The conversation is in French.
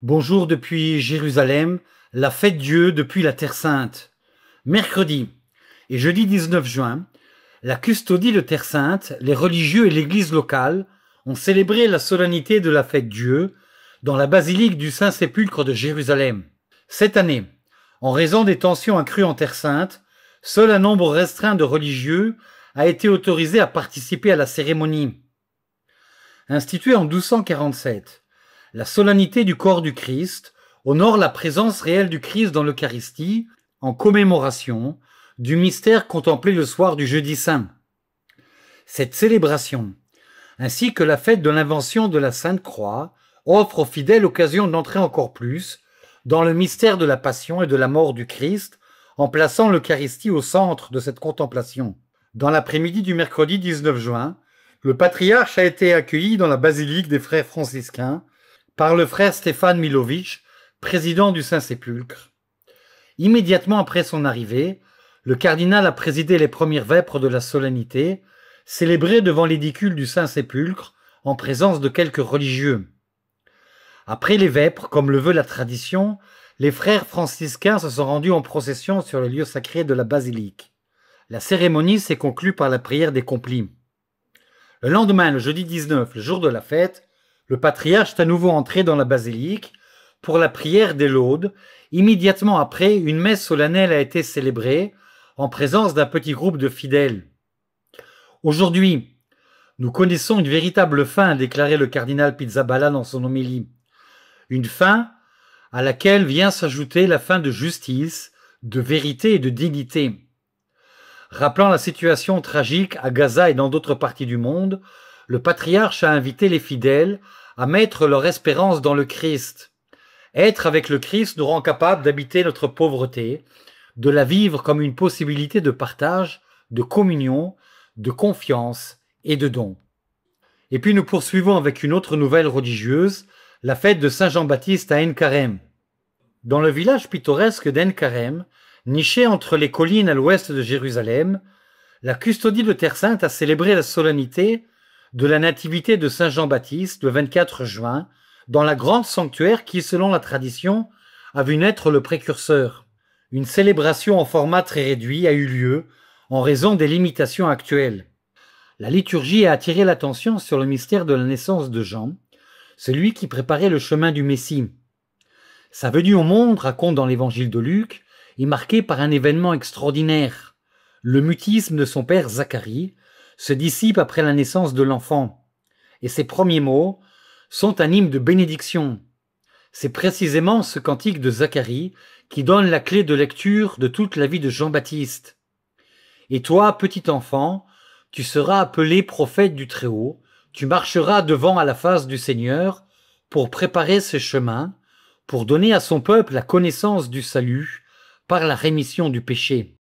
Bonjour depuis Jérusalem, la fête Dieu depuis la Terre Sainte. Mercredi et jeudi 19 juin, la custodie de Terre Sainte, les religieux et l'église locale ont célébré la solennité de la fête Dieu dans la basilique du Saint-Sépulcre de Jérusalem. Cette année, en raison des tensions accrues en Terre Sainte, seul un nombre restreint de religieux a été autorisé à participer à la cérémonie. Instituée en 1247, la solennité du corps du Christ honore la présence réelle du Christ dans l'Eucharistie en commémoration du mystère contemplé le soir du jeudi saint. Cette célébration, ainsi que la fête de l'invention de la Sainte Croix, offre aux fidèles l'occasion d'entrer encore plus dans le mystère de la passion et de la mort du Christ en plaçant l'Eucharistie au centre de cette contemplation. Dans l'après-midi du mercredi 19 juin, le patriarche a été accueilli dans la basilique des frères franciscains par le frère Stéphane Milovic, président du Saint-Sépulcre. Immédiatement après son arrivée, le cardinal a présidé les premières vêpres de la solennité, célébrées devant l'édicule du Saint-Sépulcre, en présence de quelques religieux. Après les vêpres, comme le veut la tradition, les frères franciscains se sont rendus en procession sur le lieu sacré de la basilique. La cérémonie s'est conclue par la prière des complis. Le lendemain, le jeudi 19, le jour de la fête, le patriarche est à nouveau entré dans la basilique pour la prière des laudes. Immédiatement après, une messe solennelle a été célébrée en présence d'un petit groupe de fidèles. Aujourd'hui, nous connaissons une véritable fin, a déclaré le cardinal Pizzaballa dans son homélie. Une fin à laquelle vient s'ajouter la fin de justice, de vérité et de dignité. Rappelant la situation tragique à Gaza et dans d'autres parties du monde, le patriarche a invité les fidèles à mettre leur espérance dans le Christ. Être avec le Christ nous rend capables d'habiter notre pauvreté, de la vivre comme une possibilité de partage, de communion, de confiance et de don. Et puis nous poursuivons avec une autre nouvelle religieuse, la fête de Saint Jean-Baptiste à Ein-Karem. Dans le village pittoresque d'Ein-Karem, niché entre les collines à l'ouest de Jérusalem, la custodie de Terre Sainte a célébré la solennité de la nativité de Saint Jean-Baptiste le 24 juin, dans la grande sanctuaire qui, selon la tradition, a vu naître le précurseur. Une célébration en format très réduit a eu lieu en raison des limitations actuelles. La liturgie a attiré l'attention sur le mystère de la naissance de Jean, celui qui préparait le chemin du Messie. Sa venue au monde, raconte dans l'évangile de Luc, est marquée par un événement extraordinaire. Le mutisme de son père Zacharie se dissipe après la naissance de l'enfant, et ses premiers mots sont un hymne de bénédiction. C'est précisément ce cantique de Zacharie qui donne la clé de lecture de toute la vie de Jean-Baptiste. Et toi, petit enfant, tu seras appelé prophète du Très-Haut, tu marcheras devant à la face du Seigneur pour préparer ses chemins, pour donner à son peuple la connaissance du salut par la rémission du péché.